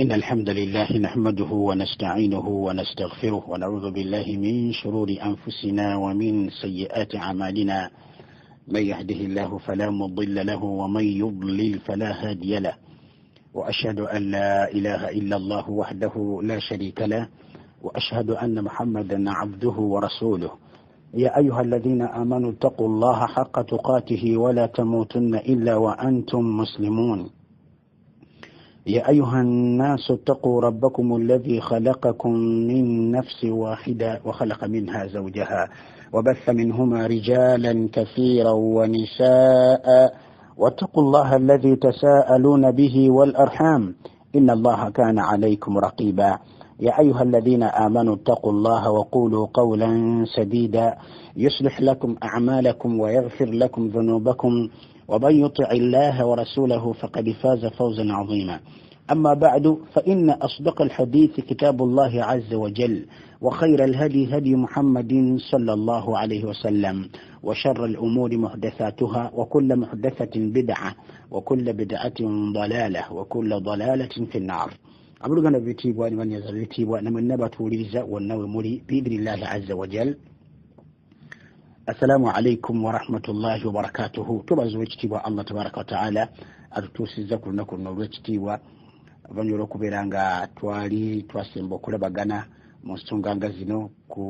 إن الحمد لله نحمده ونستعينه ونستغفره ونعوذ بالله من شرور أنفسنا ومن سيئات أعمالنا. من يهده الله فلا مضل له ومن يضلل فلا هادي له، وأشهد أن لا إله إلا الله وحده لا شريك له، وأشهد أن محمدا عبده ورسوله. يا أيها الذين آمنوا اتقوا الله حق تقاته ولا تموتن إلا وأنتم مسلمون. يا أيها الناس اتقوا ربكم الذي خلقكم من نفس واحدة وخلق منها زوجها وبث منهما رجالا كثيرا ونساء، واتقوا الله الذي تساءلون به والأرحام إن الله كان عليكم رقيبا. يا أيها الذين آمنوا اتقوا الله وقولوا قولا سديدا يصلح لكم أعمالكم ويغفر لكم ذنوبكم، ومن يطع الله ورسوله فقد فاز فوزا عظيما. أما بعد، فإن أصدق الحديث كتاب الله عز وجل، وخير الهدي هدي محمد صلى الله عليه وسلم، وشر الأمور محدثاتها، وكل محدثة بدعة، وكل بدعة ضلالة، وكل ضلالة في النار. أبلغنا بيتيبوا من يزلتيبوا نمن نبت وليزا والنوي مولي بإذن الله عز وجل. السلام عليكم ورحمة الله وبركاته. تبازو اجتيبوا الله تبارك وتعالى أرتوسي ذكر نكون نوجتيبوا vanyo kuberanga twali twasemba okulabagana mu nsonga zino ku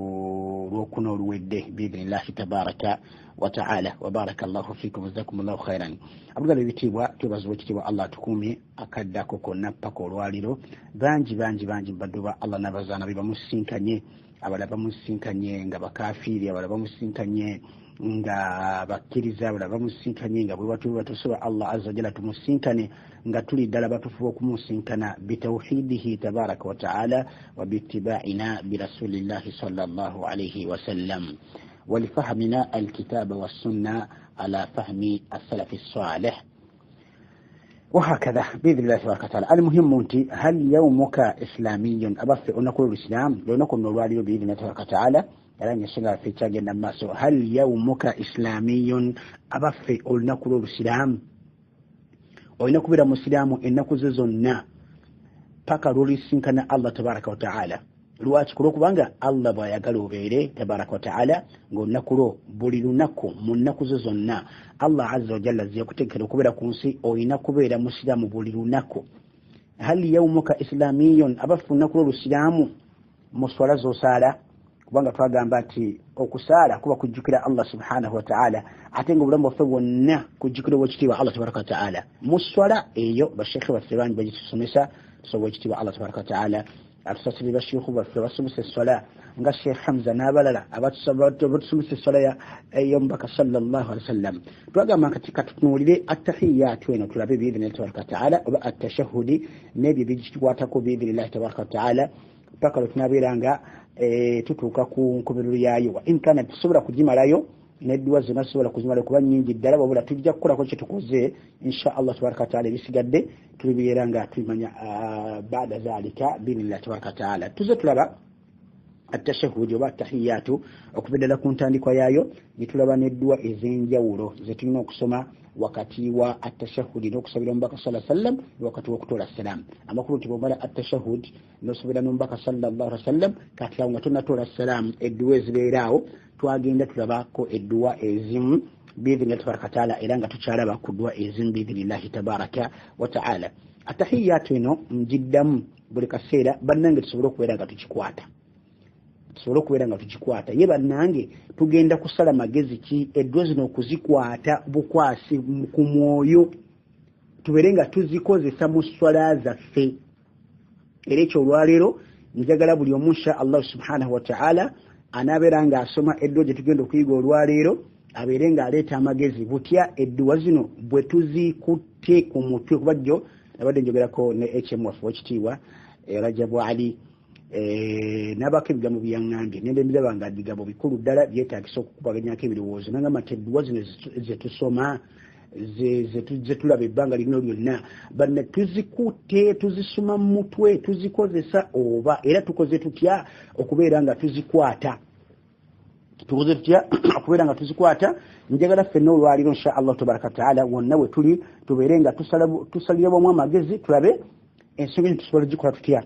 lwokuno oluwedde biidhnillahi tabaraka wa ta'ala. wa barakallahu fikum jazakumullahu khairan. abugala ebitiibwa twebaziwa ekitiibwa Allah atukumye akaddako konna paka olwaliro. bangi badduba Allah nabazaana bebamusinkanye, abalala bamusinkanye nga bakafiiri, abalala bamusinkanye nga bakkiriza, abalala bamusinkanye nga bwe batusoba Allah azza jalla tumusinkane nga tuli ddala batufuba okumusinkana bitawhidihi tabaraka wa ta'ala wa bittiba'ina birasulillahi sallallahu alayhi wa sallam wa lifahmina alkitaba wassunna ala fahmi as-salaf as-salih وهكذا بإذن الله تبارك وتعالى. المهم أنت هل يومك إسلامي؟ أبث أنكم الإسلام لو نكون نوالي بإذن الله تبارك وتعالى يعني يشغل في تاج الناس. هل يومك إسلامي؟ أبث أنكم الإسلام وإنكم بلا مسلم إنكم زنا فكروا سنكنا الله تبارك وتعالى lwaki kulokubanga Allah bwayagala obeere tabaraka wa ta'ala ng'onnakulo buli lunaku mu nnaku zo zonna Allah azza wa jalla ziyakutegekera okubeera ku nsi olina kubeera musiraamu buli lunaku. hali yaumuka islamiyun? abafu nnaku olusiraamu mu swala z'osaala, kubanga twagamba nti okusaala kuba kujjukira Allah subhanahu wa ta'ala, ate nga obulamu bwaffe bwonna kujjukira obwekitiibwa Allah tabaraka wa ta'ala. mu swala eyo bashekhe baffe bangi bagitusomesa tusobola ekitiibwa Allah tabaraka wa ta'ala. atusasiri bashekhu baffe basomesa essola nga Sheikh Hamza n'abalala abatusomesa essola y'omubaka sallallahu alaihi wasallam. twagamba kati katutunuulire attahiyatu eno tulabe biidhnillahi tabaraka wa ta'ala oba attashahudi n'ebyo bigikwatako biidhnillahi tabaraka wa ta'ala paka lwetunaabeeranga tutuuka ku nkomerero yaayo. wa inkana tusobola kugimalayo n'edduwa zonna tusobola kuzimalayo kuba nnyingi ddala, wabula tujja kukolako kye tukoze insha Allah tabaraka wa ta'ala. ebisigadde tulibeera nga tubimanya baada zalika biidhnillahi tabaraka wa ta'ala. tuze tulaba attashahudi oba attahiyatu okubeddala ku ntandikwa yaayo, ne tulaba n'edduwa ez'enjawulo ze tulina okusoma wakati wa attashahudi n'okusabira omubaka sallallahu alaihi wasallam wakati w'okutoola salaam. amakulu nti bw'omala attashahud n'osabira n'omubaka sallallahu alaihi wasallam kati awo nga tonnatoola salaam, edduwa ezibeeraawo twagenda tulabako edduwa ezimu biidhnillahi tabaraka wa ta'ala, era nga tukyalaba ku dduwa ezimu biidhnillahi tabaraka wa ta'ala. attahiyatu eno njiddamu buli kaseera bannange tusobole okubeera nga tukikwata ye bannange tugenda kusala magezi ki edduwa zino okuzikwata bukwasi ku mwoyo, tubeere nga tuzikozesa mu swala zaffe. era ekyo olwaleero njagala buli omu insha Allah subhanahu wa ta'ala anaabeera nga asoma edduwa gye tugenda okuyiga olwaleero abeere nga aleeta amagezi butya edduwa zino bwe tuzikutte ku mutwe. kuba jjo nabadde njogerako ne HM waffe w'ekitiibwa Rajabu Ali n'abako ebigambo byaŋŋambye nende mbiraba nga bigambo bikulu ddala byetaagisa okukubaganyako ebirowoozo. nangamba nti edduwa zino ze tusoma ze tulaba ebbanga lino lyonna banne tuzikutte tuzisoma mu mutwe tuzikozesa, oba era tukoze tutya okubeera nga tuzikwata njagala ffenna olwaliro insha Allah tabaraka wa ta'ala wonna we tuli tubeere nga tusalira bwamu amagezi tulabe ensonga tusobola gikola tutya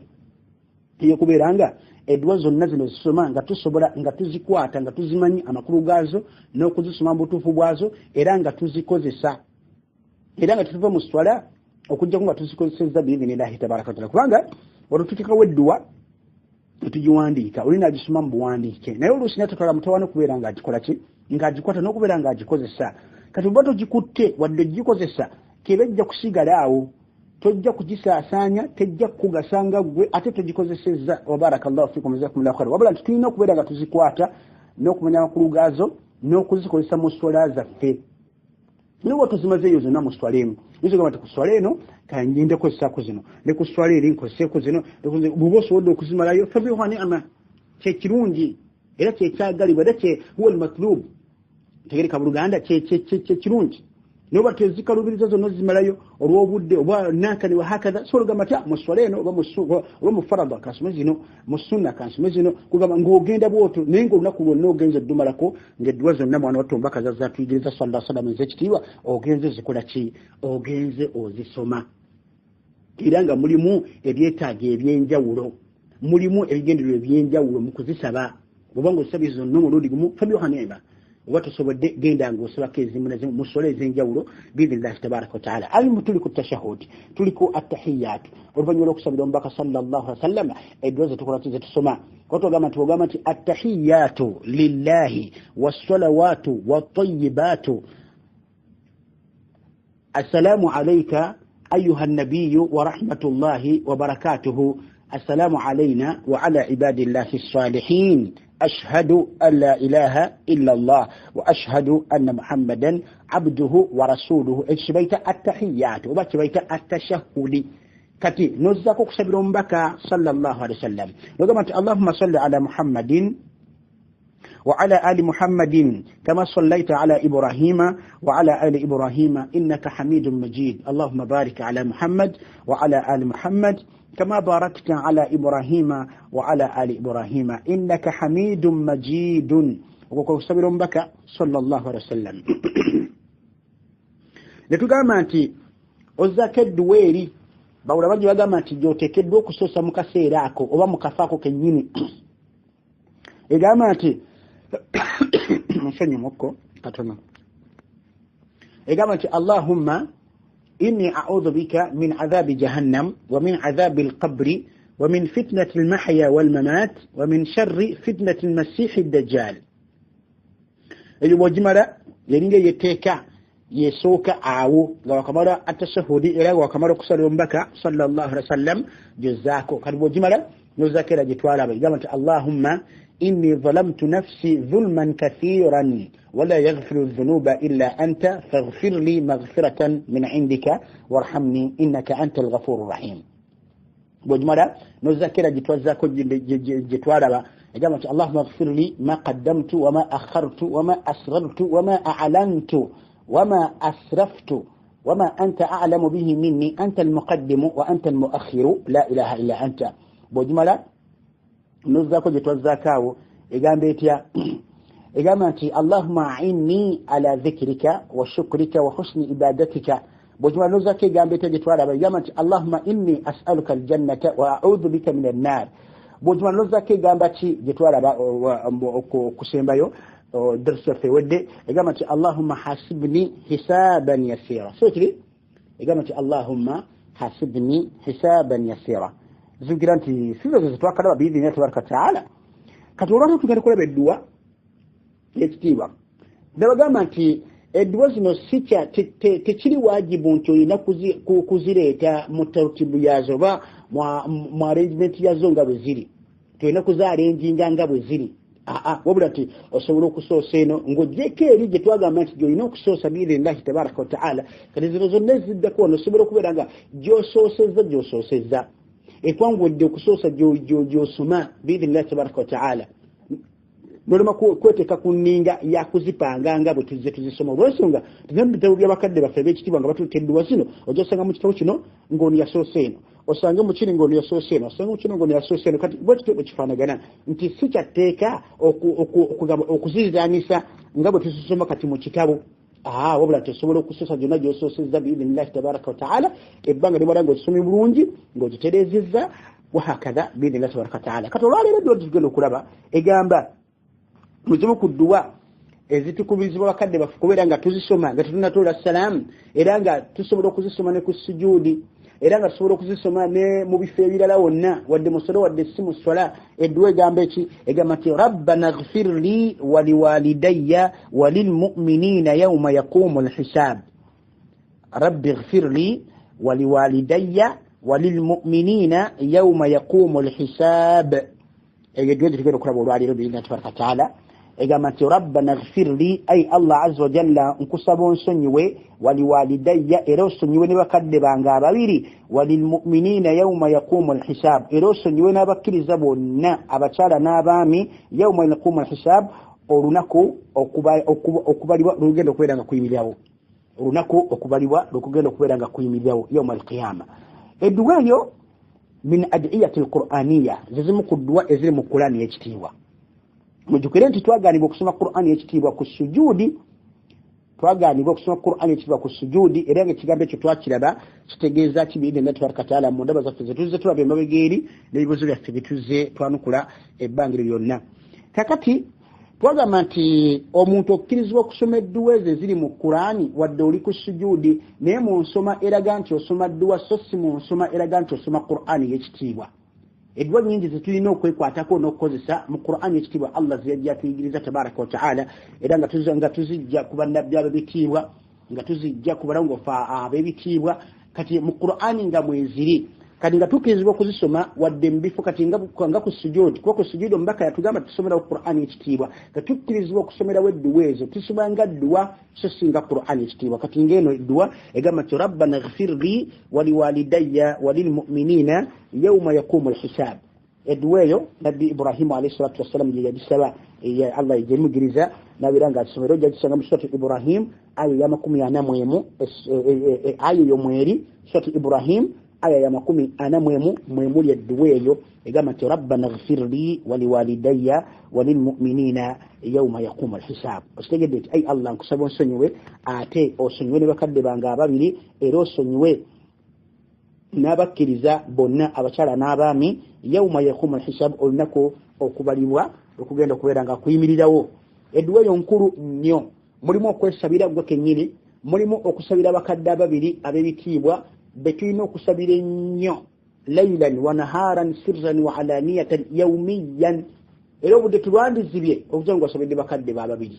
eyokubeeranga edduwa zonna zino zisoma nga tusobola nga tuzikwata nga tuzimanyi amakulu gaazo n'okuzisoma mu butuufu bwazo era nga tuzikozesa era nga tutuva mu swala okujjako nga tuzikozesezza biidhinillahi tabaraka wataala kubanga olututikawo edduwa tugiwandiika olina agisoma mu buwandiike naye oluusi natutwala mutawaana okubeera nga agikola ki ng'agikwata n'okubeera nga agikozesa kati oba togikutte wadde ogikozesa keba ejja kusigala awo tojja kugisaasaanya tejja kukugasanga gwe ate togikozesezza wabarakallahu fikum jazakumullahu khairan wabula nti tulina okubeera nga tuzikwata n'okumanya amakulu gaazo n'okuzikozesa mu swala zaffe niwo tuzimazeeyo zonna mu swala emu nizogamba nti ku swala eno kangende kozesako zino ne ku swala eri nkozeseeko zino bw'oba osobodde okuzimalayo fabiha ni'ma kyekirungi era kyekyagalibwa era huwa almatlub tegereka buluganda kyekirungi noba tezikalubiriza zonna zimalayo olw'obudde oba nakani wa hakadha so olugamba ti mu swala eno oba mu farada kansome zino mu sunna kansome zino kugamba ng'ogenda bw'otyo naye ng'olunaku lwonna ogenze oddumalako ng'edduwa zonna mwana wattu mbaka zazatuyigiriza sallallahu alaihi wasallam ez'ekitiibwa ogenze zikola ki ogenze ozisoma era nga mulimu ebyetaago ebyenjawulo mulimu ebigendererwa ebyenjawulo mu kuzisaba oba ng'ozisabye zonna omulundi gumu fabiha ni'ma oba tosobodde genda ng'osabako ezimu nazimu mu swala ez'enjawulo biidhinillahi tabaraka wataala alimu tuli ku tashahudi tuli ku attahiyatu oluvannyuma lw'okusabira omubaka sallallahu alaihi wasallam edduwa zetukola tusoma kotogamba nti attahiyatu lillahi wassalawatu wattayibatu assalamu alayka ayuha nabiyu wa rahmatullahi wa barakatuhu assalamu alayna wa ala ibadillahi as-salihin أشهد أن لا إله إلا الله وأشهد أن محمدا عبده ورسوله إجبيت التحيات وبجبيت التشهد كتي نزكك سبر بك صلى الله عليه وسلم وقمت اللهم صل على محمد وعلى آل محمد كما صليت على إبراهيم وعلى آل إبراهيم إنك حميد مجيد اللهم بارك على محمد وعلى آل محمد كما باركت على إبراهيم وعلى آل إبراهيم إنك حميد مجيد وقال صبر بك صلى الله عليه وسلم letugamba nti ozzakeddu weeri bawula bajja bagamba nti gyoteekeddwa okusoosa mu kaseera ako oba mu kafaako kennyini egamba nti nsonyimuko katono egamba nti allahumma إني أعوذ بك من عذاب جهنم ومن عذاب القبر ومن فتنة المحيا والممات ومن شر فتنة المسيح الدجال اللي وجمرة ينجي يتيكا يسوك عاو وكمرة التشهد إلى وكمرة قصر بك صلى الله عليه وسلم جزاكو كان وجمرة نذكر جتوالا بيجامة اللهم إني ظلمت نفسي ظلما كثيرا ولا يغفر الذنوب إلا أنت فاغفر لي مغفرة من عندك وارحمني إنك أنت الغفور الرحيم وجمرة نذكر جتوالا جماعة اللهم اغفر لي ما قدمت وما أخرت وما أسررت وما أعلنت وما أسرفت وما أنت أعلم به مني أنت المقدم وأنت المؤخر لا إله إلا أنت وجمرة نذكر جتوزاكاو إجابتيا إجابتي اللهم أعني على ذكرك وشكرك وحسن عبادتك بجمع نذكر إجابتي جتوالا إجابتي اللهم إني أسألك الجنة وأعوذ بك من النار بجمع نذكر إجابتي جتوالا كسيمبايو درس في ودي إجابتي اللهم حاسبني حسابا يسيرا سوتري إجابتي اللهم حاسبني حسابا يسيرا zugiranti sizo zitwakala bibi ne tabaraka taala katulora tukale kula bedduwa yekitiba dabagamba nti edduwa zino sicha tekiri wajibu nti olina kuzireeta mu tartibu yazo ba mu arrangement yazo nga bwe ziri tulina kuzaarranginga nga bwe ziri wabula nti osobola okusoosa eno ng'ogyeko eri gye twagamba nti gy'olina okusoosa biidhinillahi tabaraka wa taala kati zino zonna eziddako ono osobola okubeera nga gy'osoosezza ekwangudde okusoosa gy'osoma biidhinillahi tabaraka wa taala nolema kweteeka ku nninga yakuzipanga nga bwe tuzisoma olw'ensonga tuzina mu bitabo by'abakadde baffe ab'ekitiibwa nga batutte edduwa zino ojja osanga mu kitabo kino ng'ono yasoose eno osange mu kiri ng'ono yasoose eno osange mu kino ng'ono yasoose eno kati bwe tutyo bwekifaanagana nti si kyatteeka okuzizanisa nga bwe tuzisoma kati mu kitabo wabula tesobola okusosa gyonna gy'ososezza biidhinillahi tabaraka wataala ebbanga libala ng'okisomye bulungi ng'ogitereezezza wahakadha biidhinillahi tabaraka wataala. kati olwaleero dduwa tugenda okulaba egamba muzimu ku dduwa ezitukubizibwa bakadde baffe kubeera nga tuzisoma nga tetunatoola salaamu era nga tusobola okuzisoma ne ku sujuudi era nga tusobola okuzisoma ne mu bifo ebirala wonna wadde musolo wadde si musola. edduwa egamba eki egamba nti rabbana ghfir li wa liwalidayya wa lilmu'minina yawma yaqumu alhisab. rabbi ghfir li wa liwalidayya wa lilmu'minina yawma yaqumu alhisab. edduwa tugenda okulaba olwaleero biidhinillahi tabaraka wataala egamba nti rabbana ghfir li ay allah azza wa jalla nkusaba onsonyiwe waliwalidayya era osonyiwe ne bakadde bange ababiri walilmu'minina yawma yaqumu alhisab era osonyiwe n'abakkiriza bonna abakyala n'abaami yawma yaqumu alhisab olunaku okubalibwa lugenda okubeera nga kuyimirirawo olunaku okubalibwa lukugenda okubeera nga kuyimirirawo yawma alqiyama. edduwa eyo min adiyati alqur'aniya zizimu ku dduwa eziri mu Qur'ani ekitiibwa. mujukire nti twaganibwa okusoma Qur'ani ekitiibwa ku sujudi twaganibwa okusoma Qur'ani ekitiibwa ku sujudi era ng'ekigambo ekyo twakiraba kitegeeza kibiidhinillahi tabaraka wataala mu ndaba zaffe zetuzze tulaba emabega eri n'ebibuzo byaffe bituzze twanukula ebbanga lyonna. kakati twagamba nti omuntu okkirizibwa okusoma edduwa ezo eziri mu Qur'ani wadde oli ku sujudi naye mu nsoma eraga nti osoma dduwa so si mu nsoma eraga nti osoma Qur'ani ekitiibwa. edduwa nyingi zetulina okwekwatako n'okukozesa mu Qur'ani ekitiibwa Allah ziyajja tuyigiriza tabaraka wa ta'ala era nga tuzijja ku bannabbi ab'ebitiibwa nga tuzijja ku balongofu ab'ebitiibwa kati mu Qur'ani nga mweziri kati nga tukirizibwa okuzisoma wadde mu bifo kati nga ku sujudi kuba ku sujudi omubaka yatugamba tusomera ku Qur'ani ekitiibwa nga tukirizibwa okusomerawo edduwa ezo tusoma nga dduwa so singa Qur'ani ekitiibwa. kati ng'eno edduwa egamba nti rabbana ghfir li wa liwalidayya wa lilmu'minina yawma yaqumu alhisab. edduwa eyo nabbi Ibrahimu alayhi salatu wassalam gye yagisaba Allah yegimugiriza nabira nga asomero gyagisanga mu surati Ibrahim aya ya 41 aya eyo mweri surati Ibrahim aya ya 41 mwemuli edduwa eyo egamba nti rabbana ghfir li wa liwalidayya wa lilmu'minina yawma yaqumu alhisab. okitegedde nti ay Allah nkusaba onsonyiwe ate osonyiwe ne bakadde bange ababiri era osonyiwe n'abakkiriza bonna abakyala n'abaami yawma yaqumu alhisab olunaku okubalibwa okugenda okubeera nga kuyimirirawo. edduwa eyo nkulu nnyo mulimu okwesabira gwe kennyini mulimu okusabira abakadde ababiri ab'ebitiibwa betulina okusabira ennyo laylan wa naharan sirran wa alaniyatan yawmiyan era obudde tulwandizibye okugira nga osabidde bakadde bababiri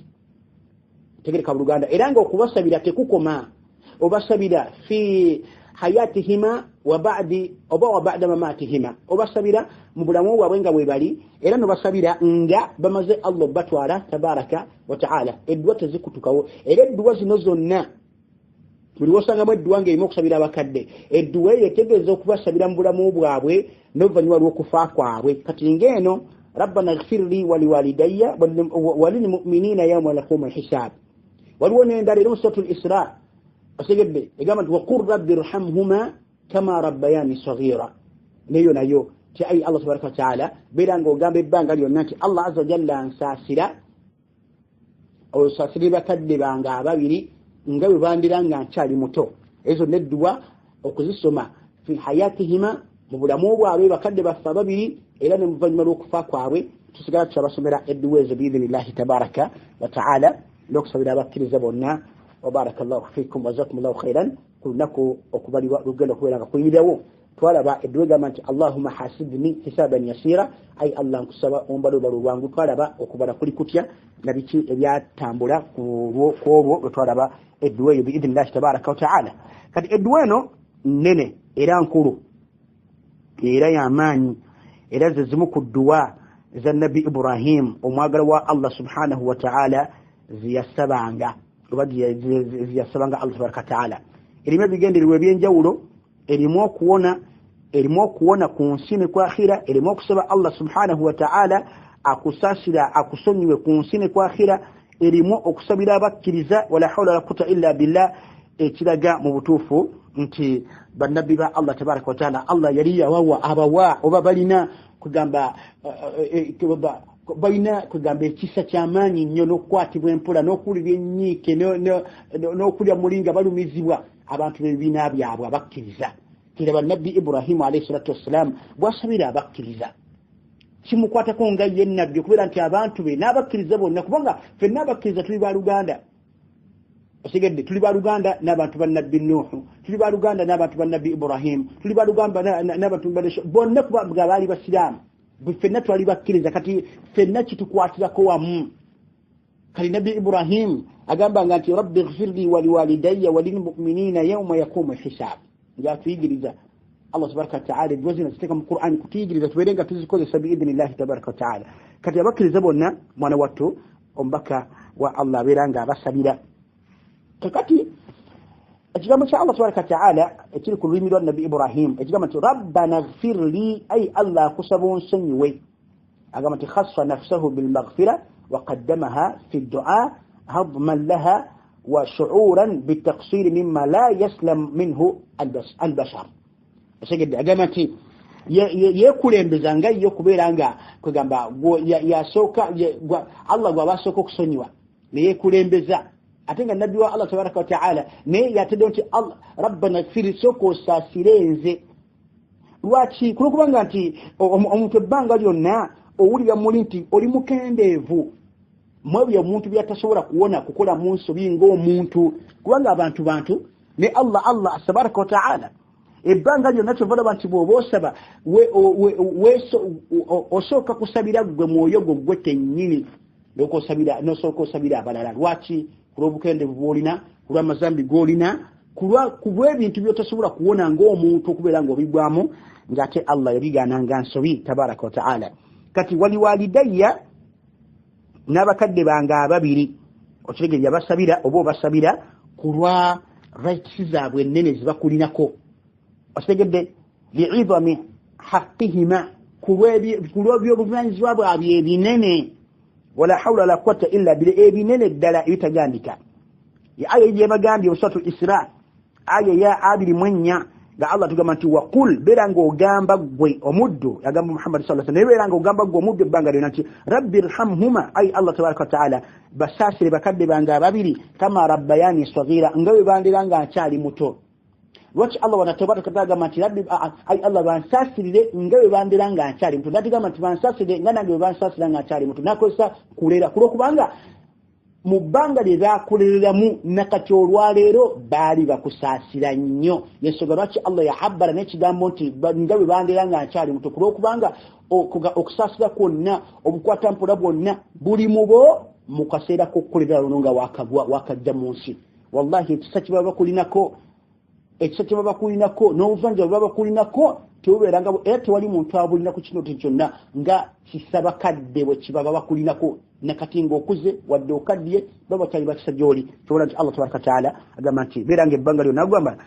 tegereka buluganda era nga okubasabira tekukoma obasabira fi hayatihima wa ba'da mamatihima obasabira mu bulamu bwabwe nga bwe bali era nobasabira nga bamaze Allah batwala tabaraka wa ta'ala. edduwa tezikutukawo era edduwa zino zonna buli wosangamu edduwa ng'erimu okusabira abakadde edduwa eyo etegeeza okubasabira mu bulamu bwabwe n'oluvannyuma lw'okufa kwabwe. kati ng'eno rabbana ghfir li wa liwalidayya wa lilmu'minina yawma yaqumu alhisab. waliwo n'endala eri mu suratul Isra osegedde egamba nti waqul rabbi irhamhuma kama rabbayani saghira. neyo nayo ti ayi Allah tabaraka wa ta'ala beera ng'ogamba ebbanga lyonna nti Allah azza wa jalla ansaasira osaasire bakadde bange ababiri nga bwe bandira nga nkyali muto. ezo nedduwa okuzisoma fi hayatihima mu bulamu bwabwe bakadde baffe ababiri era ne muvannyuma lw'okufa kwabwe tusigala tukyabasomera edduwa ezo biidhinillahi tabaraka wa ta'ala n'okusabira abakkiriza bonna. wa barakallahu fikum wa jazakumullahu khairan. ku lunaku okubalibwa lugenda okubeera nga kuyimirirawo twalaba edduwa egamba nti allahumma hasibni hisaban yasira ay Allah nkusaba ombala olubalo lwangu. twalaba okubala kuli kutya na biki ebyatambula ku olwo lwe twalaba edduwa eyo biidhinillahi tabaraka wa ta'ala. kati edduwa eno nnene era nkulu era y'amaanyi era ze zimu ku dduwa za nabbi Ibrahim omwagala wa Allah subhanahu wa ta'ala ziyasabanga oba ziyasabanga Allah tabaraka wa ta'ala. erimu ebigendererwa ebyenjawulo erimu okuwona ku nsi ne ku akhira erimu okusaba Allah subhanahu wa ta'ala akusasira akusonyiwe ku nsi ne ku akhira erimu okusabira abakkiriza wala hawla wala quwwata illa billah ekiraga mu butuufu nti bannabbi ba Allah tabaraka wa ta'ala Allah yali yawawa abawa oba balina kugamba balina kugamba ekisa ky'amaanyi nnyo n'okukwatibwa empola n'okuwulira ennyiike n'okulya mulinga balumizibwa abantu b'ebibiina byabwe abakkiriza kiraba nabbi Ibrahimu alayhi salatu wassalam bw'asabira abakkiriza kimukwatako nga ye nabbi okubeera nti abantu be n'abakkiriza bonna kubanga ffenna abakkiriza tuli baluganda osigedde tuli baluganda n'abantu ba nabbi Nuuhu tuli baluganda n'abantu ba nabbi Ibrahimu tuli baluganda n'abantu bonna kuba baali basiraamu ffenna twali bakkiriza kati ffenna kitukwatirako wamu kali nabbi Ibrahimu agambanga nti rabbi ighfirli wa liwalidayya wa lilmu'minina yawma yaqumu alhisab ng'atuyigiriza Allah tabaraka wa ta'ala ebiwazi naziteeka mu Qur'ani kutuyigiriza tubeerenga tuzikozesa biidhnillahi tabaraka wa ta'ala kati abakkiriza bonna mwana wattu omubaka wa Allah abeera nga abasabira kakati ekigambo kya Allah tabaraka wa ta'ala ekiri ku lulimi lwa nabbi Ibrahim ekigambo nti rabbana ighfirli ay Allah akusaba onsonyiwe agamba nti khassa nafsahu bilmaghfira wa qaddamaha fi du'a hadman laha wa shu'uran bitaqsir mimma la yaslam minhu albashar segedde agamba nti yekulembeza nga yo kubeera nga kugamba yasooka Allah gw'abasooka okusonyiwa ne yekulembeza ate nga nabbi wa Allah tabaraka wa ta'ala naye yatedde nti rabbana ighfir sooka osaasire nze lwaki kulokubanga nti omuntu ebbanga lyonna owulira muli nti oli mukendeevu mwebyo omuntu byatasobola kuwona kukola mu nsobi ng'omuntu kubanga abantu ne Allah tabaraka wa ta'ala ebbanga lyonna kyovalaba nti bw'oba osaba osooka kusabira gwe mwoyo gwe tennyini nosooka osabira abalala lwaki kulw'obukendeevu bw'olina kulw'amazambi g'olina kulw'ebintu by'otasobola kuwona ng'omuntu okubeera ng'obigwamu ng'ate Allah yabigaananga nsobi tabaraka wa ta'ala kati waliwalidayya n'abakadde bange ababiri okirege yabasabira oba obasabira kulwa rights zaabwe ennene zibakulinako otegedde li'idhami haqqihima kulw'ebyobuvunanyizibwa bwabwe ebinene wala hawla wala quwwata illa billah ebinene ddala ebitagandika aya gyebagambye Suratul Isra aya ya 24 nga Allah tugamba nti waqul beera ng'ogamba gwe omuddu yagamba Muhammad sallallahu alaihi wasallam beera ng'ogamba gwe omuddu ebbanga lyonna nti rabbi irhamhuma ay Allah tabaraka wa ta'ala basaasire bakadde bange ababiri kama rabbayani saghira nga bwe bandira nga nkyali muto lwaki Allah wanatabaraka wa ta'ala agamba nti rabbi ay Allah bansaasirire nga bwe bandira nga nkyali muto natigamba nti bansaasire nga nange bwe bansaasira nga nkyali muto nakozesa kulera kulwokubanga mu bbanga lye baakulereramu nakati olwaleero baali bakusaasira nnyo yensonga lwaki Allah yahabbara n'ekigambo nti nga bwe bandera nga nkyali muto kulwokubanga okusaasira kwonna obukwata mpola bwonna buli mubo mu kaseera k'okukolerera luno nga wakajja mu nsi wallahi ekisa kye baba bakulinako n'obuvanjuba baba bakulinako tebubeeranga era tewali muntu abulina ku kino kyonna nga kisaba kadde bwe kibaba bakulinako nakati ng'okuze wadde okaddiye baba kyali bakisa gy'oli kyobola nti Allah tabaraka wa ta'ala agamba nti beeranga ebbanga lyonna agamba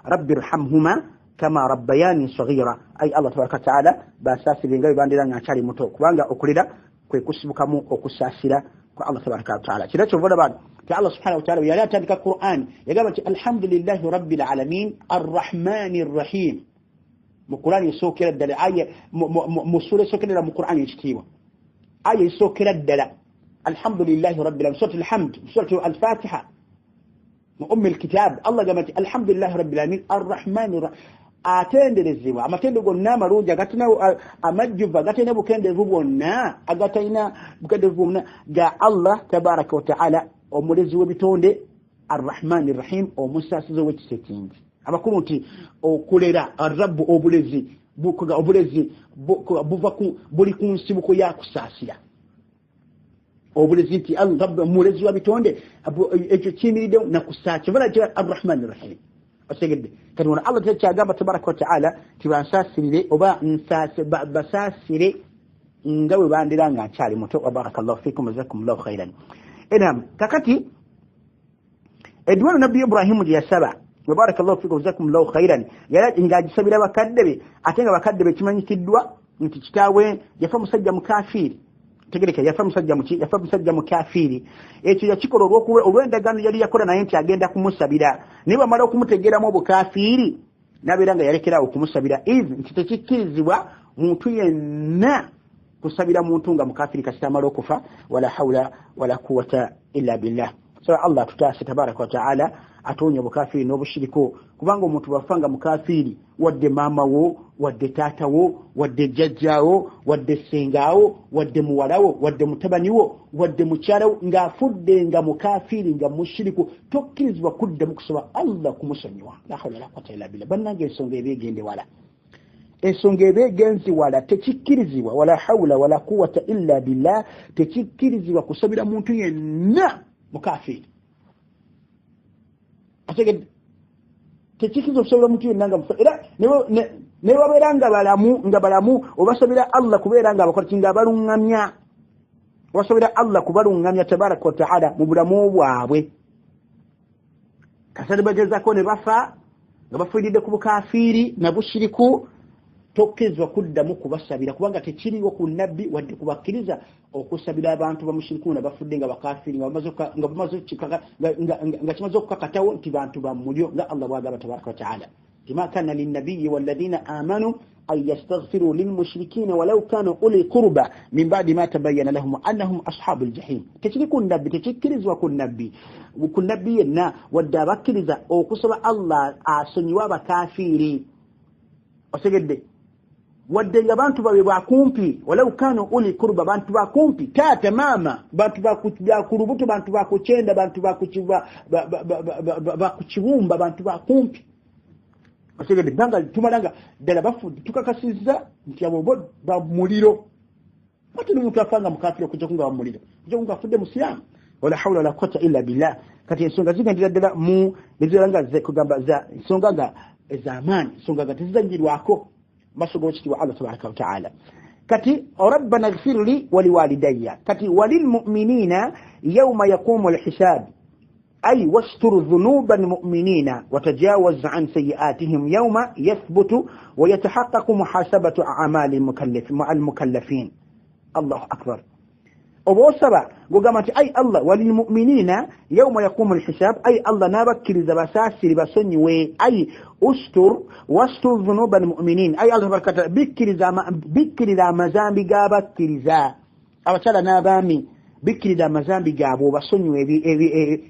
rabbi irhamhuma kama rabbayani saghira ay Allah tabaraka wa ta'ala basaasire nga bwe bandera nga nkyali muto kubanga okulera kwe kusibukamu okusaasira kwa Allah tabaraka wa ta'ala kira kyovola bantu ti Allah subhanahu wa ta'ala yali atandika Qur'an yagamba nti alhamdulillahi rabbil alamin arrahmanir rahim mu Qur'an esookera ddala aya mu sura esookera mu Qur'an ekitiibwa aya esookera ddala alhamdulillahi rabbil alamin suratul hamd suratul al-fatiha mu alkitab Allah agamba nti alhamdulillahi rabbil alamin arrahmanir rahim atenderezebwa amatendo gonna amalungi agatina amajjuva agatina bukendeevu bwonna agatalina bukendeevu bwonna ga Allah tabaraka wa ta'ala omulezi w'ebitonde arrahmanir rahim omusaasizi w'ekisekingi abakulu nti okulera arrabu obulezi buva buli ku nsibuko yakusaasira obulezi nti Allah omulezi w'ebitonde ekyo kiyimiridde nakusaasira vala kya arrahmanir rahim osegedde kati wona Allah kyagamba tabaraka wa ta'ala tibansaasirire oba basaasire nga bwe bandira nga nkyali muto wa barakallahu fikum wa jazakumullahu khairan enam kakati edwala nabbi Ibrahim gye yasaba wa barakallahu fikum wa jazakumullahu khairan yali ng'agisabira bakadde be ate nga bakadde be kimanyikiddwa nti kitaawe yafa musajja mukafiri tegereka yafa musajja mukafiri ekyo yakikola olw'endagaano yali yakola naye nti agenda kumusabira niba amala okumutegeeramu obukafiri nabeera nga yalekerawo okumusabira nti tekikkirizibwa muntu yenna kusabira muntu nga mukafiri kasitama lokufa wala hawla wala quwwata illa billah. So Allah tutase tabaraka wa taala atonya bukafiri n'obushiriko kubanga omuntu bafanga mukafiri wadde mama wo wadde tata wo wadde jajjawo wadde sengawo wadde muwalawo wadde mutabaniwo wadde mukyalawo ng'afudde nga mukafiri nga mushiriku tokkirizibwa kudda mu kusaba Allah kumusonyiwa. La hawla wala quwwata illa billah. Bannange ensonga ebegende wala, ensonga ebegenzi wala tekikkirizibwa. Wala hawla wala quwwata illa billah. Tekikkirizibwa kusabira muntu yenna mukafiri. Ategedde tekikizo kusabira muntu yenna nga era ne wabeera nga balamu obasabira Allah kubeera nga abakola kinga balungamya, wasabira Allah kubalungamya tabaraka wa taala mu bulamu bwabwe. Kasale bagezako ne bafa nga bafiiridde ku bukafiri na bushiriku, tokkizwa kuddamu kubasabira kubanga tekiriwo ku nabbi wadde kubakkiriza okusabira abantu bamushiriku na bafudde nga bakafiri nga kimaze okukakatawo nti bantu bamulyo nga Allah bwagamba tabaraka wa taala kama kana linnabiyyi walladhina amanu an yastaghfiru lilmushrikina walau kanu uli qurba min ba'di ma tabayyana lahum annahum ashabul jahim. Tekiri ku nabbi, tekikkirizwa ku nabbi yenna wadde abakkiriza okusaba Allah asonyiwa abakafiri. Osegedde wadde nga bantu babe bakumpi walau kanu uli qurba, bantu bakumpi tata mama, bantu bakulubuto, bantu bakuchenda, bantu bakukibumba, bantu bakumpi. Osegedde banga tumalanga ddala bafudde tukakasizza nti abo ba muliro. Ate n'omuntu afanga mukafiri okujja kunga wa muliro kujja kunga afudde musilamu. Wala hawla wala quwwata illa billah. Kati ensonga zigendera ddala mu neziranga kugamba za ensonga nga ez'amaanyi, ensonga nga tezizanyirwako masogo kitibwa Allah tabaraka wa taala. Kati rabbana ighfir li wa liwalidayya, kati walil mu'minina yawma yaqumu al-hisab أي واستر ذنوب المؤمنين وتجاوز عن سيئاتهم يوم يثبت ويتحقق محاسبة أعمال المكلفين. الله أكبر. أبو سبع قامت أي الله وللمؤمنين يوم يقوم الحساب أي الله نابكر زباساسي بسني وي أي واستر ذنوب المؤمنين أي الله بركة بكر ذا مزامبي بكر ذا أبتلا نابامي bikirida mazambi gaabo basonyu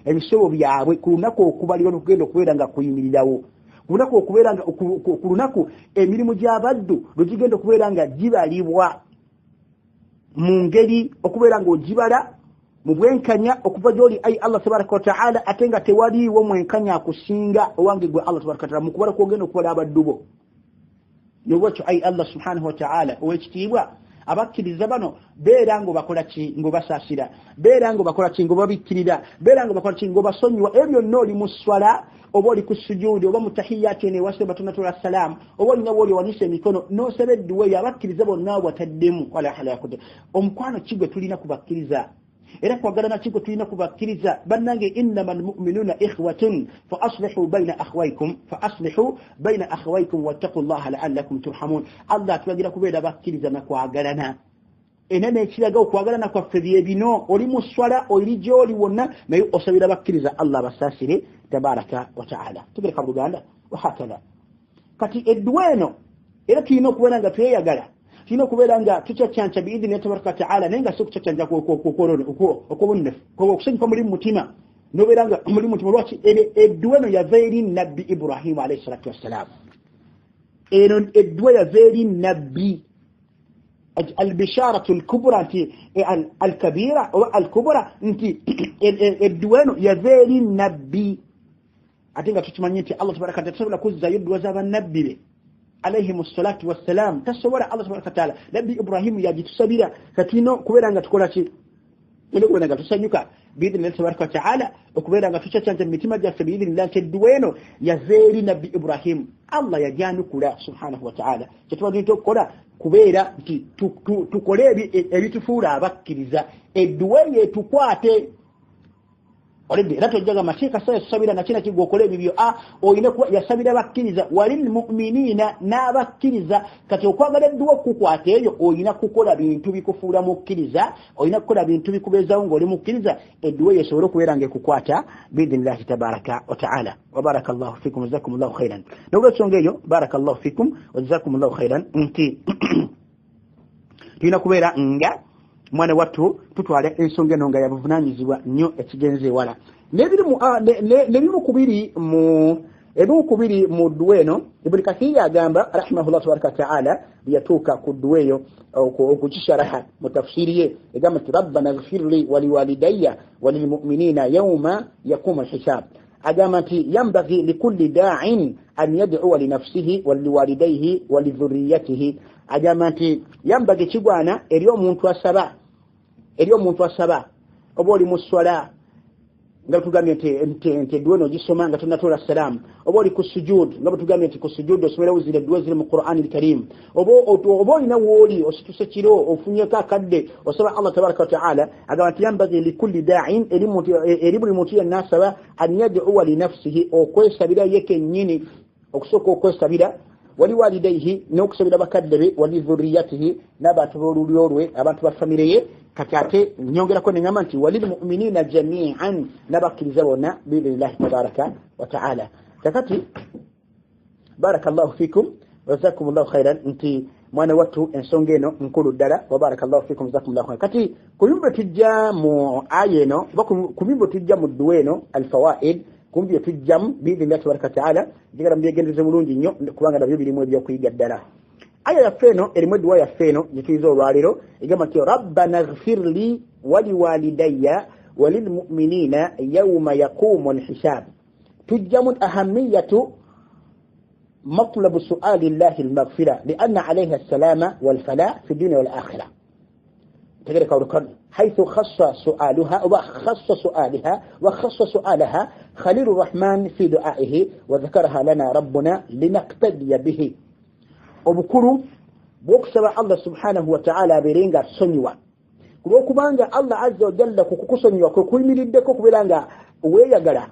ebisobo byabwe kulunako okubaliro n'okugenda okubeera nga kuyimirirawo, kulunako okubeera nga kulunako emirimu gy'abaddu lwegigenda okubeera nga gibalibwa mu ngeri okubeera nga ogibala mu bwenkanya okuva gy'oli ayi Allah tabaraka wa taala, ate nga tewaliiwo mwenkanya akusinga owange gwe Allah tabaraka wa taala mu kubala kwogenda okubala abaddu bo. Nolwekyo ayi Allah subhanahu wa taala ow'ekitiibwa abakkiriza bano beera ngo bakola ki ngo basasira, beera ngo bakola ki ngo babikkirira, beera ngo bakola ki ngo basonyiwa. Ebyo nno oli mu swala oba oli ku sujudi oba mu tahiyyati ne wasaba tunatula salam oba olina woli wanise emikono n'osabedduwe abakkiriza bonna bwataddemu. Wala hala yakude omukwano kigwe tulina kubakkiriza era kwagalana kigwe tulina kubakkiriza. Bannange innamal mu'minuna ikhwatun fa aslihu bayna akhawaykum wattaqullaha la'allakum turhamun. Allah tulagira kubeera bakkiriza na kwagalana. Enene ekiraga okwagalana kwaffe bye bino, oli mu swala oli gy'oli wonna naye osabira bakkiriza Allah basaasire tabaraka wa ta'ala. Tugereka Buganda wa hakala. Kati edduweno era tulina okubeera nga tweyagala, tulina okubeera nga tucaccanca biidhini tabaraka wa ta'ala, naye nga si okucaccanca okw'obunnefu okusanyuka muli mu mutima n'obeera nga muli mu mutima. Lwaki edduweno yava eri nabbi Ibrahim alayhi salatu wassalam. Eno edduwa yava eri nabbi albisharatu alkubra nti alkabira oba alkubra nti edduweno yava eri nabbi. Ate nga tukimanyi nti Allah tabaraka wa ta'ala tasobola kuzzayo edduwa z'abannabbi be alayhimu salatu wassalam, tasobola Allah tabaraka wa ta'ala. Nabbi Ibrahim yagitusabira katino kubeera nga tukola ki okubeera nga tusanyuka biidhini tabaraka wa ta'ala, okubeera nga tucacanja mu mitima gyaffe biidhini edduweno yava eri nabbi Ibrahim. Allah yagyanukula subhanahu wa ta'ala. Kyetubagenda okukola kubeera nti tukole ebitufuula abakkiriza, edduwa yetukwate. Olede era tojjaga mateeka sa yasabira na kina kigokole ebibyo oyina kuba yasabira bakkiriza walil mu'minina n'abakkiriza. Kati okwagala edduwa okukwata eyo oyina kukola bintu bikufuula mukkiriza, oyina kukola bintu bikubeezawo ng'oli mukkiriza, edduwa yesobole okubeera nga ekukwata biidhinillahi tabaraka wa ta'ala. Wa barakallahu fikum wa jazakumullahu khairan. N'olwensonga eyo barakallahu fikum wa jazakumullahu khairan nti tulina kubeera nga mwana wattu tutwala ensonga eno nga yabuvunaanyizibwa nnyo ekigenze ewala nebimu kubiri mu dduwa eno Ibn Kathir agamba rahimahullah tabaraka ta'ala yatuuka ku dduwa eyo okukisharaha mu tafsiri ye egamba nti rabbana ighfir li wa liwalidayya wa lilmu'minina yawma yaqumu alhisab agamba nti yambaghi likulli da'in an yad'u li nafsihi wa liwalidayhi wa lidhurriyyatihi agamba nti yambaghi kigwana eri omuntu asaba oba oli mu swala nga tugambye nti dduwa eno gisoma nga tunatola salamu oba oli ku sujud nga tugambye nti ku sujud osomera uzire dduwa ziri mu Qur'an al-Karim oba olina wooli osituse kiro ofunyeko akadde osaba Allah tabaraka wa ta'ala agamba nti yambaghi likulli da'in eri buli muntu yenna asaba an yad'u li nafsihi okwesabira ye kennyini okusooka okwesabira wali walidayhi n'okusabira bakadde be wali dhurriyatihi n'abantu b'olulyo lwe abantu ba famire ye kati ate nyongerako neŋŋamba nti walil mu'minina jami'an n'abakkiriza bonna biidhnillahi tabaraka wa ta'ala kakati barakallahu fikum wajazakumullahu khairan nti mwana wattu ensonga eno nkulu ddala wa barakallahu fikum jazakumullahu khairan kati kuyumbe tujja mu aya eno oba kumimbe tujja mu dduwa eno alfawaid kumbi tujjamu biidhnillahi tabaraka wa ta'ala njagala mbyegendereze bulungi nnyo kubanga nabyo birimu ebyokuyiga ddala aya yaffe eno erimu edduwa yaffe eno gyetuyiza olwaliro egamba nti rabbana ighfir li wa liwalidayya wa lilmu'minina yawma yaqumu alhisab tujjamu ahamiyatu مطلب سؤال الله المغفرة لأن عليها السلامة والفلاح في الدنيا والآخرة تقدر قولك حيث خص سؤالها خليل الرحمن في دعائه وذكرها لنا ربنا لنقتدي به وبكرو بوكسب الله سبحانه وتعالى برينغا سنوا kubanga Allah azza wa jalla kukusonyiwa kuyimiriddeko kubiranga weyagala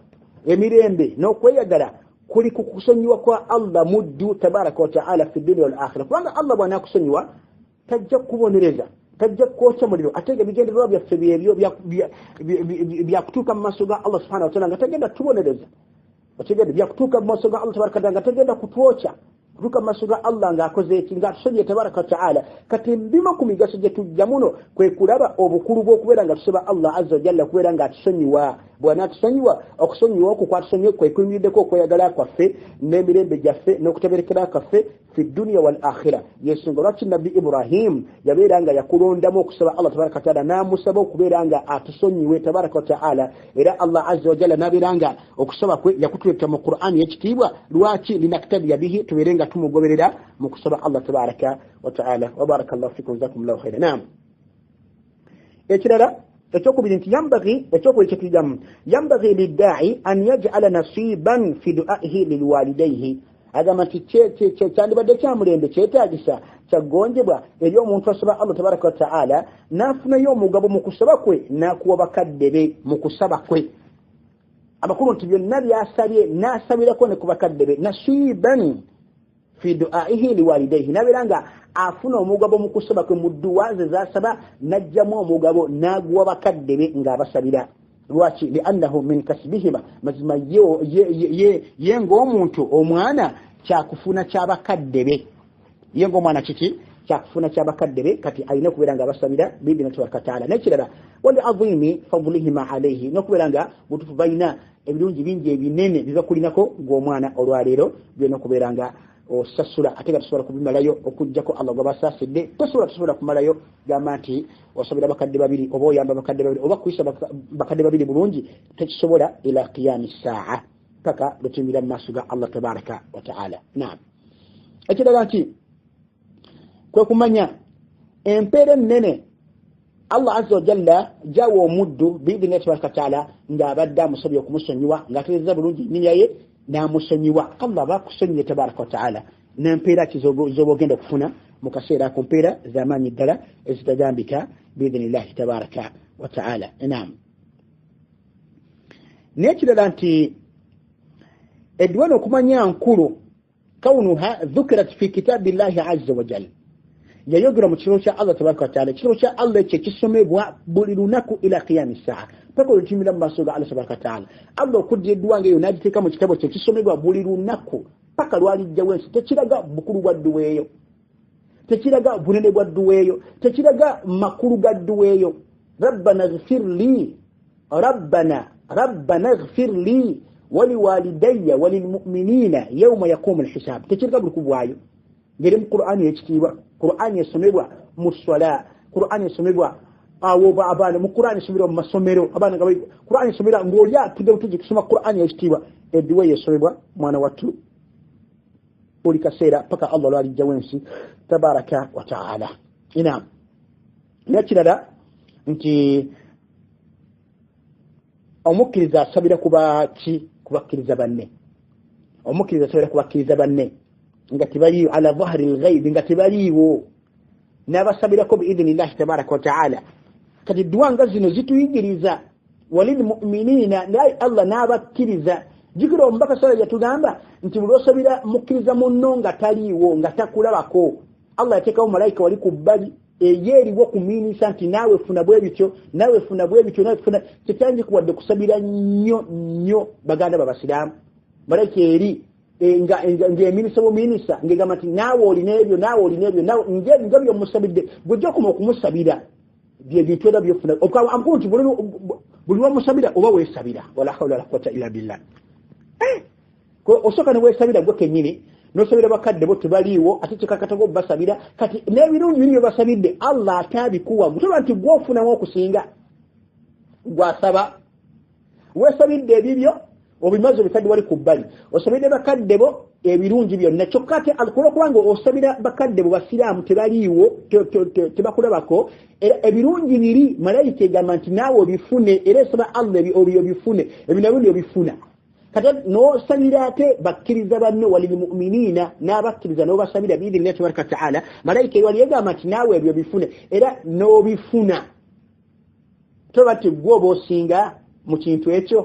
emirembe n'okweyagala kuli kukusonyiwa kwa Allah muddu tabaraka wa ta'ala fi dunya wal akhirah kubanga Allah bwana akusonyiwa tajja kubonereza tajja kwocha muliro atege bigendererwa byaffe byebyo byakutuuka mu maaso ga Allah subhanahu wa ta'ala nga tagenda tubonereza bategenda byakutuuka mu maaso ga Allah tabaraka wa ta'ala nga tagenda kutwocha kutuuka mu maaso ga Allah ng'akoze eki ng'atusonyiye tabaraka wa ta'ala kati mbimu ku migaso gye tujja muno kwe kulaba obukulu bw'okubeera nga tusaba Allah azza wa jalla kubeera ng'atusonyiwa bwana atusonyiwa okusonyiwa okwo kwatusonyiwa kwe kuyimiriddeko okweyagala kwaffe n'emirembe gyaffe n'okuteberekera kwaffe fi dunya wal akhirah yensonga lwaki nabbi Ibrahim yabeera nga yakulondamu okusaba Allah tabaraka wa ta'ala n'amusaba okubeera nga atusonyiwe tabaraka wa ta'ala era Allah azza wa jalla n'abeera nga okusaba kwe yakutuleta mu Qur'an y'ekitiibwa lwaki linaktabiya bihi tubeere nga tumugoberera mu kusaba Allah tabaraka wa ta'ala wa barakallahu fikum jazakumullahu khairan naam ekirala ekyokubiri nti yambaghi lidda'i an yaj'ala nasiban fi du'aihi lilwalidayhi agamba nti kyandibadde kyamulembe kyetaagisa kyagonjebwa eri omuntu asaba Allah tabaraka wa ta'ala n'afunayo omugabo mu kusaba kwe n'akuwa bakadde be mu kusaba kwe amakulu nti byonna byasabye n'asabirako ne ku bakadde be nasiban fi du'aihi liwalidayhi nabeera nga afuna omugabo mu kusaba kwe mu dduwa ze zasaba najjamu omugabo n'aguwa bakadde be ng'abasabira lwaki liannahu min kasbihima mazima ye ng'omuntu omwana kyakufuna kyabakadde be ye ng'omwana kiki kyakufuna kyabakadde be kati alina okubeera nga abasabira biidhni tabaraka wa ta'ala n'ekirala wali azimi fadlihima alayhi n'okubeera nga butufu balina ebirungi bingi ebinene bibakulinako ng'omwana olwaleero byona okubeera nga osasula ate nga tusobola kubimalayo okujjako Allah gwabasaasidde tosobola kumalayo gamba nti osabira bakadde babiri oba oyamba bakadde babiri oba kuyisa bakadde babiri bulungi tekisobola ila qiyami saa paka lutimira mu maaso ga Allah tabaraka wa ta'ala naam ekiraga nti kwe kumanya empeera ennene Allah azza wa jalla jawa omuddu biidhni tabaraka wa ta'ala ng'abadde amusabye okumusonyiwa ng'atereeza bulungi ennyinya ye n'amusonyiwa Allah bakusonyiye tabaraka wa ta'ala n'empeera ki z'oba ogenda kufuna mu kaseera ako mpeera z'amaanyi ddala ezitagambika biidhnillahi tabaraka wa ta'ala naam n'ekirala nti edduwa okumanya nkulu kaunuha dhukirat fi kitabillahi azza wa jalla yayogera mu kirabo kya Allah tabaraka wa ta'ala kirabo kya Allah ekyo kisomebwa buli lunaku ila qiyami saa paka olutimira mu maaso ga Allah tabaraka wa ta'ala Allah okuddira edduwa eyo n'agiteeka mu kitabo kye kisomebwa buli lunaku paka lwalijjawo ensi tekiraga bukulu bwa dduwa eyo tekiraga bunene bwa duweeyo tekiraga makulu ga duweeyo rabbana ighfir li rabbana ighfir li waliwalidayya walilmu'minina yawma yaqumu alhisab tekiraga buli kubwayo ngere mu Qur'ani yekitiibwa Qur'ani yasomebwa mu swala Qur'ani yasomebwa awo abana mu Qur'ani yasomebwa mu masomero abana Qur'ani yasomebwa ng'olya tujja kusoma Qur'ani yekitiibwa ediwe yasomebwa mwana wattu buli kaseera paka Allah lwalijja wensi tabaraka wa ta'ala ina nakirala nti omukkiriza asabira kubakkiriza banne omukkiriza asabira kubakkiriza banne nga tibaliyo ala dhahri alghaib nga tibaliwo n'abasabirako biidhnillahi tabaraka wa ta'ala kati duwanga zino zituyigiriza walil mu'minina naye Allah n'abakkiriza jikira omubaka sala yatugamba nti buli osabira mukkiriza munno nga taliiwo nga takulabako Allah yateekawo malayika wali ku bbali eyeriwo kumiinisa nti naawe funa bwe bityo naawe funa bwe bityo naawe funa tekyanji kuwadde kusabira nnyo baganda babasiraamu malayika eri ng'eminisa bumiinisa ng'egamba nti naawe olina ebyo naawe olina ebyo nga byomusabidde bw'ojja okoma okumusabira bye bintu era byofuna amukuba nti buli wamusabira oba weesabira wala hawla wala quwwata illa billah osooka ne weesabira gwe kennyini n'osabira bakadde bo tebaliiwo ate kikakatago basabira kati n'ebirungi biri bye basabidde Allah ataabikuwa mutoba nti gw'ofunamu okusinga gw'asaba weesabidde ebibyo obimaze obikadde wali ku bbali osabidde bakadde bo ebirungi byonna kyokka ate olwokubanga osabira bakadde bo basiraamu tebaliiwo tebakulabako ebirungi biri malayika egamba nti naawe obifune era esaba Allah obifune ebinabindi obifuna kati n'osabira ate bakkiriza banno walil mu'minina n'abakkiriza n'obasabira biidhnillahi tabaraka wa ta'ala malayika wali yegamba nti naawe ebyo bifune era n'obifuna toba nti gwoba osinga mu kintu ekyo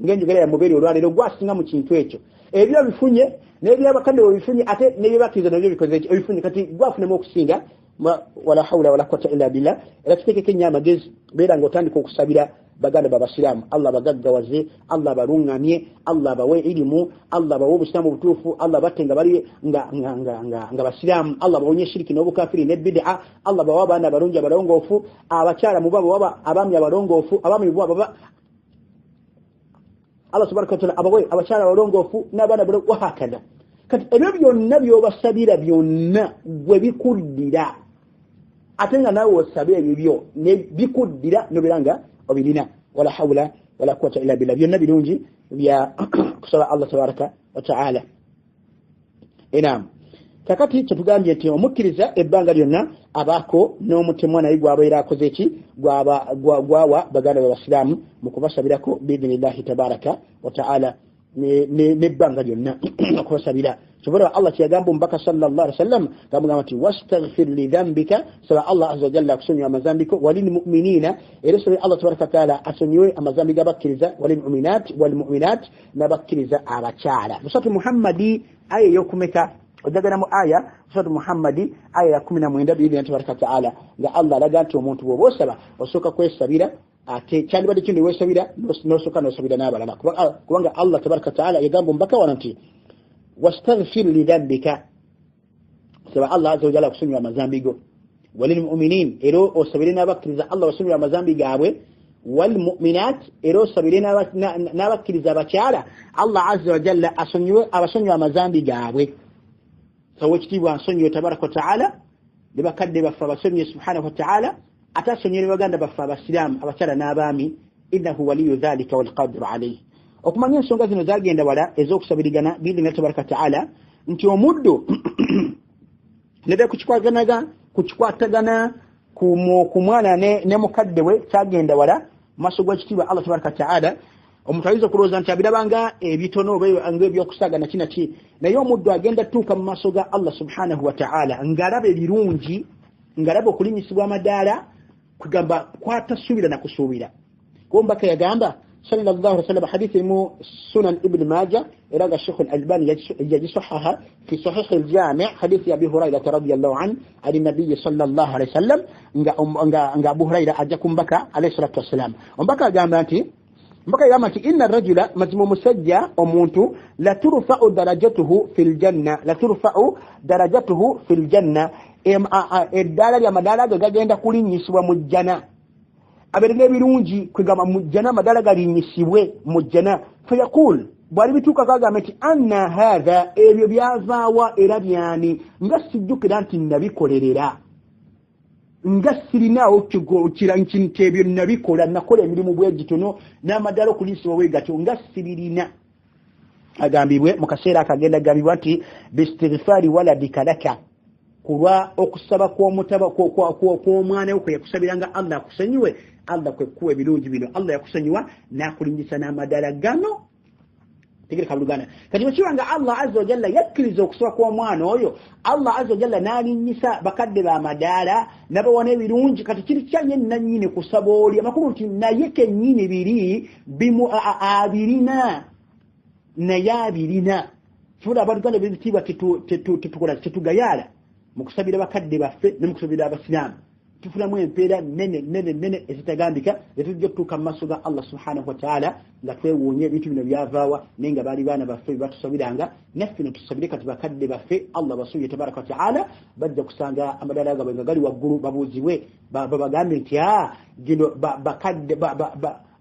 ng'enjogera ya mubiri olwaleero gwasinga mu kintu ekyo ebyo bifunye n'ebyabakadde bifunye ate n'ebyebakkiriza nabyo bikoze ebifunye kati gwafunemu okusinga wala hawla wala quwwata illa billah era tuteekeko ennyo amagezi beera ng'otandika okusabira baganda babasiraamu Allah bagaggawaze Allah balungamye Allah bawe ilimu Allah bawe obusiraamu obutuufu Allah batte nga bali nga basiraamu Allah bawonye shiriki n'obukafiri ne bid'a Allah bawe abaana abalungi abalongoofu abakyala mu babo baba abaami abalongoofu abaami bo baba Allah subhanahu wa ta'ala abawe abakyala abalongoofu n'abaana balo wahakada kati ebyo byonna by'obasabira byonna gwe bikuddira ate nga naawe osabira ebyo ne bikuddira nobiranga obirina wala hawla wala quwwata illa billah byonna birungi bya kusaba Allah tabaraka wa ta'ala enam kakati kyetugambye nti omukkiriza ebbanga lyonna abaako n'omutemwa naye gwabeera akoze ki gwawa baganda babasiraamu mu kubasabirako biidhnillahi tabaraka wa ta'ala n'ebbanga lyonna okubasabira kyobera Allah kyeyagamba omubaka sallallahu alaihi wasallam gamugamba nti wastaghfir li dhanbika saba Allah azza wa jalla akusonyiwa amazambiko walil mu'minina era sabe Allah tabaraka wa ta'ala asonyiwe amazambi g'abakkiriza walil mu'minat n'abakkiriza abakyala musatu Muhammadi aya yokumeka ojagana mu aya musatu Muhammadi aya ya 19 biidhnillahi tabaraka wa ta'ala nga Allah alaga nti omuntu bw'oba osaba osooka kwesabira ate kyandibadde kindi weesabira n'osooka n'osabira n'abalala kubanga Allah tabaraka wa ta'ala yagamba omubaka wano nti wastaghfir li dhanbika saba Allah azza wa jalla kusonyiwa amazambi go walil mu'minin ero osabire n'abakkiriza Allah basonyiwa amazambi gaabwe wal mu'minat ero osabire n'abakkiriza abakyala Allah azza wa jalla abasonyiwa amazambi gaabwe sawa ekitiibwa nsonyiwe tabaraka wa ta'ala ne bakadde baffe abasonyiwe subhanahu wa ta'ala ate asonyiwe baganda baffe abasiraamu abakyala n'abaami innahu waliyu dhalika walqadiru alayhi okumanya ensonga zino zagenda wala ez'okusabirigana biidhnillahi tabaraka ta'ala nti omuddo nede kukikwatagana ku mwana ne mukadde we kyagenda wala maaso g'ekitiibwa Allah tabaraka ta'ala omuntu ayinza okulowooza nti abirabanga ebitono ng'ebyokusagana kinaki naye omuddo agenda tuuka mu maaso ga Allah subhanahu wa ta'ala ng'alaba ebirungi ng'alaba okulinyisibwa amadaala kugamba kwatasuubira na kusuubira kumbaka yagamba صلى الله عليه وسلم حديث مو سنن ابن ماجه إلى الشيخ الألباني يجي صحها في صحيح الجامع حديث أبي هريرة رضي الله عنه عن النبي صلى الله عليه وسلم أن أبو هريرة أجاكم بكى عليه الصلاة والسلام وبكى جامعتي بكى جامعتي إن الرجل مجموع مسجى أمونته لا ترفع درجته في الجنة eddala lya madala gagenda kulinyisibwa mu jjana aberenge birungi kwegamba mu jjana amadala galinyisibwe mu jjana fayaqul bwali bituuka kagamba nti anna hadha ebyo byavaawa era byani nga sijjukira nti nabikolerera nga sirinaawo kira nti ebyo nabikola nakola emirimu bwe gitono n'amadala okuliisibwa bwe gatyo nga sibirina agambibwe mu kaseera akagenda agambibwa nti bistighfari waladika laka kulwa okusaba kw'omwana we kwe yakusabiranga Allah akusonyiwe Allah kwe kuwa ebirungi bino Allah yakusonyiwa n'akulinyisa n'amadala gano tegereka bulugana kati bwekibanga Allah azza wa jalla yakkiriza okusaba kw'omwana oyo Allah azza wa jalla n'alinyisa bakadde b'amadaala n'abawa n'ebirungi kati kiri kyanye nannyini kusaba oli amakulu nti naye kennyini biri bimu abirina naye abirina kibula abaluganda b'ebitiibwa tetugayaala mu kusabira bakadde baffe ne mu kusabira abasiraamu tufunamu empeera nene ezitagambika etujja okutuuka mu maaso ga Allah subhanahu wa ta'ala nga twewuunye ebintu bino byavaawa naye nga baali baana baffe batusabiranga naffe ne tusabire kati bakadde baffe Allah basuubye tabaraka wa ta'ala bajja kusanga amadala gaabwe nga gali waggulu babuuzibwe babagambe nti gino bakadde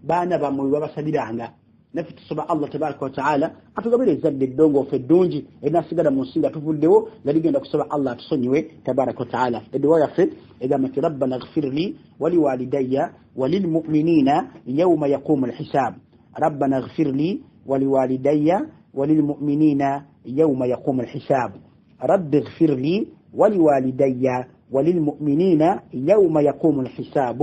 baana bammwe babasabiranga naffe tusaba Allah tabaraka wa ta'ala atugabire ezzadde eddongoofu eddungi erinasigala mu nsi nga tuvuddewo nga ligenda kusaba Allah atusonyiwe tabaraka wa ta'ala edduwa yaffe egamba nti rabbana ighfir li waliwalidayya walilmu'minina yawma yaqumu alhisab rabbana ighfir li waliwalidayya walilmu'minina yawma yaqumu alhisab rabbi ighfir li waliwalidayya walilmu'minina yawma yaqumu alhisab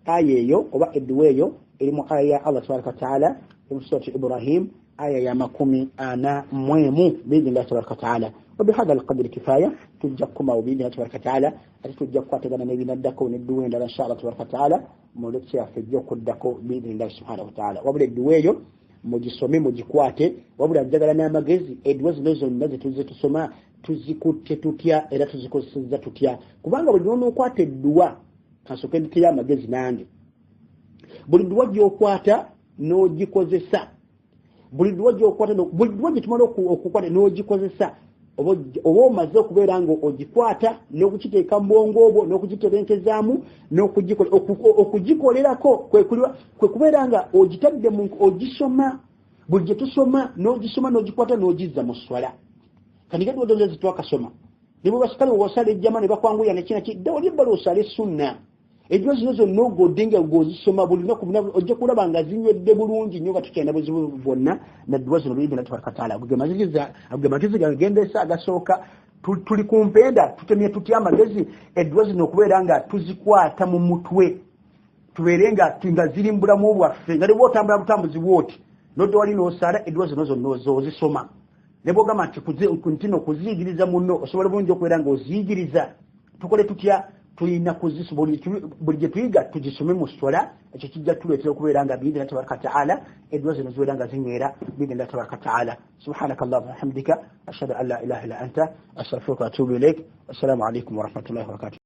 aya eyo oba edduwa eyo erimu aya ya Allah tabaraka wa ta'ala سورة إبراهيم آية يا مكومي أنا مهمو بإذن الله تبارك وتعالى وبهذا القدر كفاية تجكم أو بإذن الله تبارك وتعالى تجكم أتدنا نبي ندكو ندوين إن شاء الله تبارك وتعالى مولدسيا في جوكو الدكو بإذن الله سبحانه وتعالى وبلا الدويو mujisome mujikwate wabula njagala n'amagezi edwazi nozo nazi tuze tusoma tuzikutte tutya era tuzikozesa tutya kubanga buli nono okwata edduwa kasoke nditya amagezi nange buli duwa gyokwata n'ogikozesa buli duwa gyokwata buli duwa gyetumala okukwata n'ogikozesa oba omaze okubeera nga ogikwata n'okukiteeka mu bwongo obwo n'okugitebenkezaamu okugikolerako kwe kubeera nga ogitadde mu ogisoma buli gye tusoma n'ogisoma n'ogikwata n'ogizza mu swala kandi gadi wadoza zitwakasoma ne bwe basikale wasala ejjama ne bakwanguya nekina kiddawo libbala osale sunna ejjo zino zonna ogoddenga ng'ozisoma buli lunaku ojja kulaba nga zinywedde bulungi nnyo nga tukyenda buzibu bwonna nadduwa zino biibina tabaraka taala ago magezi gagendeesa agasooka tuli ku mpenda tutemye tutya amagezi edduwa zino okubeera nga tuzikwata mu mutwe tubeere nga ziri mu bulamu bwaffe nga ne bw'otambula butambuzi bwoti nodde wali n'osala edduwa zino zonna ozisoma ne bw'ogamba nti no kuziyigiriza munno osobola bulungi okubeera nga oziyigiriza tukole tutya tulina buli gye tuyiga tugisome mu swala ekyo kijja tuleetera okubeera nga biidina tabaraka taala edduwa zino zibeera nga zinywera biidina tabaraka taala subhanaka allahumma wa hamdika ashhadu an la ilaha illa anta astaghfiruka wa atubu ilaik assalamu alaikum wa rahmatullahi wa barakatuh